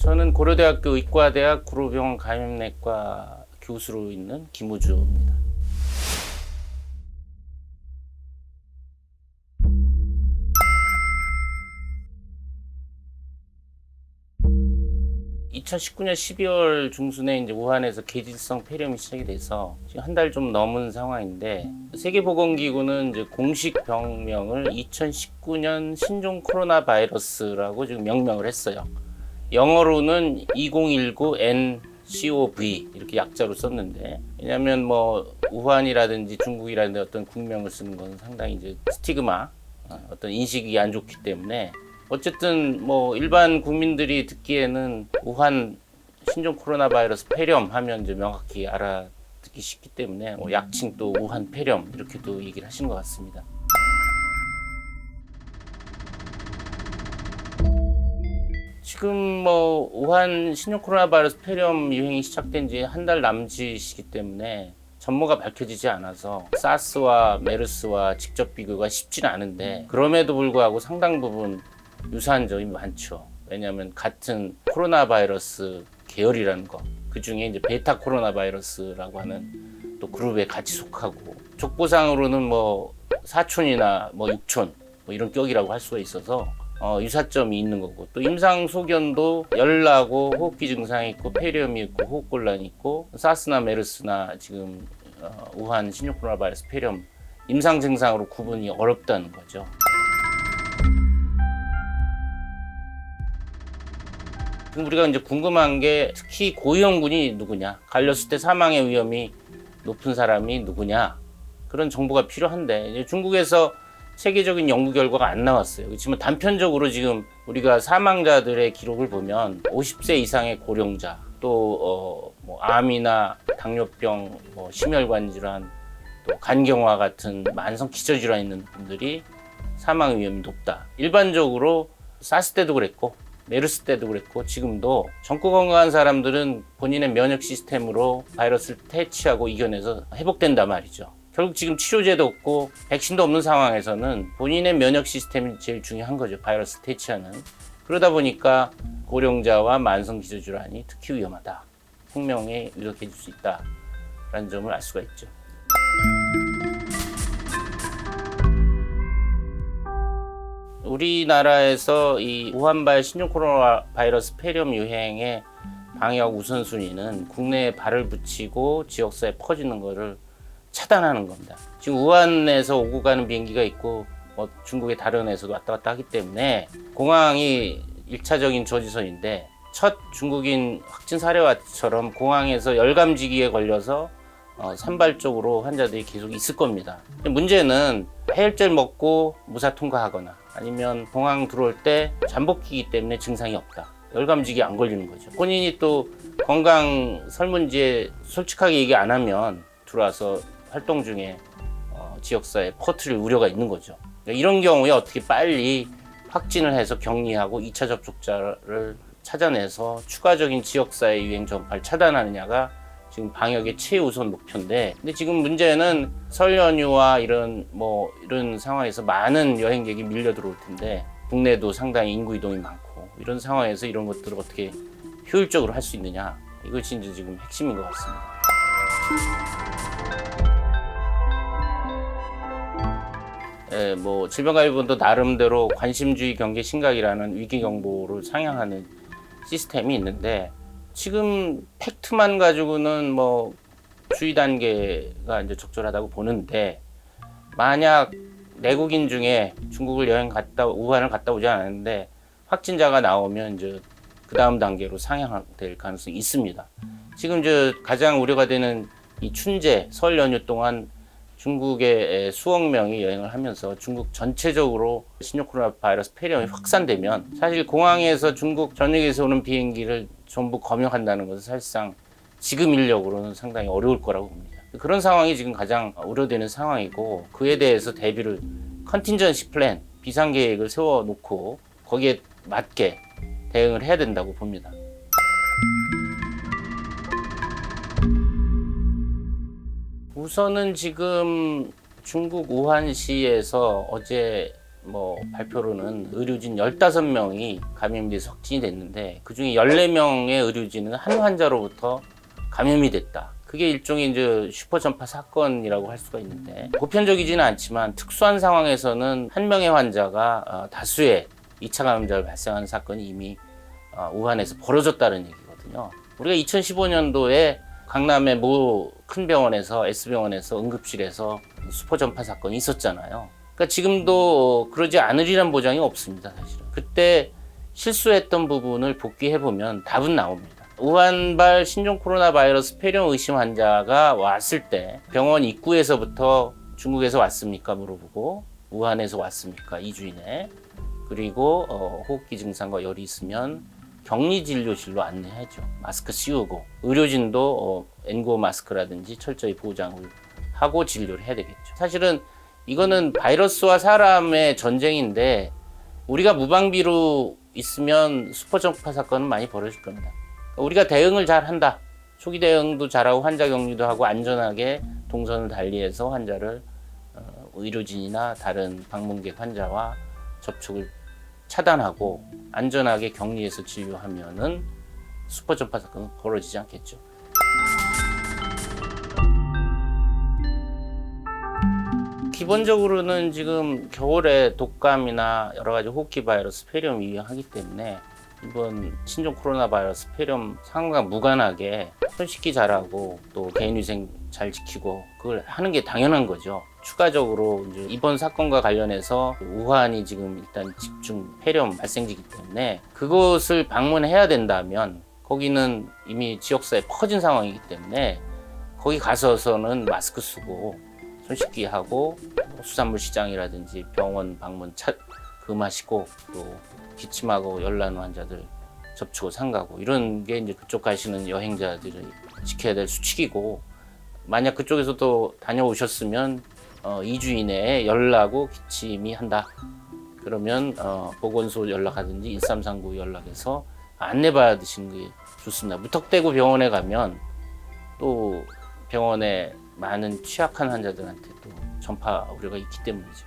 저는 고려대학교 의과대학 구로병원 감염내과 교수로 있는 김우주입니다. (2019년 12월) 중순에 이제 우한에서 계질성 폐렴이 시작이 돼서 지금 한 달 좀 넘은 상황인데, 세계보건기구는 이제 공식 병명을 2019년 신종 코로나 바이러스라고 지금 명명을 했어요. 영어로는 2019nCoV 이렇게 약자로 썼는데, 왜냐하면 뭐 우한이라든지 중국이라든지 어떤 국명을 쓰는 건 상당히 이제 스티그마, 어떤 인식이 안 좋기 때문에, 어쨌든 뭐 일반 국민들이 듣기에는 우한 신종 코로나 바이러스 폐렴 하면 이제 명확히 알아듣기 쉽기 때문에 뭐 약칭 또 우한 폐렴 이렇게도 얘기를 하신 것 같습니다. 지금 뭐 우한 신종 코로나 바이러스 폐렴 유행이 시작된 지 한 달 남짓이기 때문에 전모가 밝혀지지 않아서 사스와 메르스와 직접 비교가 쉽지는 않은데, 그럼에도 불구하고 상당 부분 유사한 점이 많죠. 왜냐하면 같은 코로나 바이러스 계열이라는 거, 그 중에 이제 베타 코로나 바이러스라고 하는 또 그룹에 같이 속하고, 족보상으로는 뭐 사촌이나 뭐 육촌 뭐 이런 격이라고 할 수가 있어서 유사점이 있는 거고, 또 임상 소견도 열나고 호흡기 증상이 있고 폐렴이 있고 호흡곤란이 있고, 사스나 메르스나 지금 우한 신종 코로나 바이러스 폐렴 임상 증상으로 구분이 어렵다는 거죠. 우리가 이제 궁금한 게, 특히 고위험군이 누구냐, 걸렸을 때 사망의 위험이 높은 사람이 누구냐, 그런 정보가 필요한데, 이제 중국에서 체계적인 연구 결과가 안 나왔어요. 그렇지만 단편적으로 지금 우리가 사망자들의 기록을 보면 50세 이상의 고령자, 또 뭐 암이나 당뇨병, 뭐 심혈관 질환, 또 간경화 같은 만성 기저질환 있는 분들이 사망 위험이 높다. 일반적으로 사스 때도 그랬고 메르스 때도 그랬고 지금도 젊고 건강한 사람들은 본인의 면역 시스템으로 바이러스를 퇴치하고 이겨내서 회복된단 말이죠. 결국 지금 치료제도 없고 백신도 없는 상황에서는 본인의 면역 시스템이 제일 중요한 거죠. 바이러스 퇴치하는. 그러다 보니까 고령자와 만성 기저질환이 특히 위험하다, 생명에 위협해질 수 있다라는 점을 알 수가 있죠. 우리나라에서 이 우한발 신종 코로나 바이러스 폐렴 유행의 방역 우선순위는 국내에 발을 붙이고 지역사회에 퍼지는 것을 차단하는 겁니다. 지금 우한에서 오고 가는 비행기가 있고 뭐 중국의 다른 데서도 왔다 갔다 하기 때문에 공항이 1차적인 저지선인데, 첫 중국인 확진 사례와처럼 공항에서 열감지기에 걸려서 산발적으로 환자들이 계속 있을 겁니다. 문제는 해열제 먹고 무사 통과하거나 아니면 공항 들어올 때 잠복기이기 때문에 증상이 없다, 열감지기 안 걸리는 거죠. 본인이 또 건강 설문지에 솔직하게 얘기 안 하면 들어와서 활동 중에 지역사회에 퍼뜨릴 우려가 있는 거죠. 그러니까 이런 경우에 어떻게 빨리 확진을 해서 격리하고 2차 접촉자를 찾아내서 추가적인 지역사회 유행 전파를 차단하느냐가 지금 방역의 최우선 목표인데, 근데 지금 문제는 설 연휴와 이런 상황에서 많은 여행객이 밀려 들어올 텐데, 국내도 상당히 인구 이동이 많고, 이런 상황에서 이런 것들을 어떻게 효율적으로 할 수 있느냐, 이것이 이제 지금 핵심인 것 같습니다. 뭐 질병관리본도 나름대로 관심주의 경계 심각이라는 위기 경보를 상향하는 시스템이 있는데, 지금 팩트만 가지고는 뭐 주의 단계가 이제 적절하다고 보는데, 만약 내국인 중에 중국을 우한을 갔다 오지 않았는데 확진자가 나오면 이제 그 다음 단계로 상향될 가능성이 있습니다. 지금 가장 우려가 되는 이 춘제 설 연휴 동안 중국에 수억 명이 여행을 하면서 중국 전체적으로 신종 코로나 바이러스 폐렴이 확산되면, 사실 공항에서 중국 전역에서 오는 비행기를 전부 검역한다는 것은 사실상 지금 인력으로는 상당히 어려울 거라고 봅니다. 그런 상황이 지금 가장 우려되는 상황이고, 그에 대해서 대비를 컨틴전시 플랜, 비상계획을 세워놓고 거기에 맞게 대응을 해야 된다고 봅니다. 우선은 지금 중국 우한시에서 어제 발표로는 의료진 15명이 감염이 돼서 확진이 됐는데 그중에 14명의 의료진은 한 환자로부터 감염이 됐다. 그게 일종의 이제 슈퍼 전파 사건이라고 할 수가 있는데 보편적이지는 않지만 특수한 상황에서는 한 명의 환자가 다수의 2차 감염자를 발생하는 사건이 이미 우한에서 벌어졌다는 얘기거든요. 우리가 2015년도에 강남의 모 큰 병원에서 S병원에서 응급실에서 슈퍼 전파 사건이 있었잖아요. 그러니까 지금도 그러지 않으리란 보장이 없습니다, 사실은. 그때 실수했던 부분을 복귀해보면 답은 나옵니다. 우한발 신종 코로나 바이러스 폐렴 의심 환자가 왔을 때 병원 입구에서부터 중국에서 왔습니까? 물어보고 우한에서 왔습니까? 2주 이내. 그리고 호흡기 증상과 열이 있으면 격리진료실로 안내하죠. 마스크 씌우고 의료진도 N95 마스크라든지 철저히 보장을 하고 진료를 해야 되겠죠. 사실은 이거는 바이러스와 사람의 전쟁인데 우리가 무방비로 있으면 슈퍼 전파 사건은 많이 벌어질 겁니다. 우리가 대응을 잘 한다. 초기 대응도 잘하고 환자 격리도 하고 안전하게 동선을 달리해서 환자를 의료진이나 다른 방문객 환자와 접촉을 차단하고 안전하게 격리해서 진료하면은 슈퍼 전파 사건은 벌어지지 않겠죠. 기본적으로는 지금 겨울에 독감이나 여러 가지 호흡기 바이러스 폐렴이 유행하기 때문에 이번 신종 코로나 바이러스 폐렴 상황과 무관하게 손 씻기 잘하고 또 개인위생 잘 지키고 그걸 하는 게 당연한 거죠. 추가적으로 이제 이번 사건과 관련해서 우한이 지금 일단 집중 폐렴 발생지이기 때문에 그곳을 방문해야 된다면 거기는 이미 지역사회에 퍼진 상황이기 때문에 거기 가서서는 마스크 쓰고 손 씻기 하고 수산물 시장이라든지 병원 방문 금하시고 또 기침하고 열 나는 환자들 접촉을 삼가고 이런 게 이제 그쪽 가시는 여행자들이 지켜야 될 수칙이고 만약 그쪽에서도 다녀오셨으면 2주 이내에 열 나고 기침이 한다. 그러면 보건소 연락하든지 1339 연락해서 안내받으시는 게 좋습니다. 무턱대고 병원에 가면 또 병원에 많은 취약한 환자들한테 또 전파 우려가 있기 때문이죠.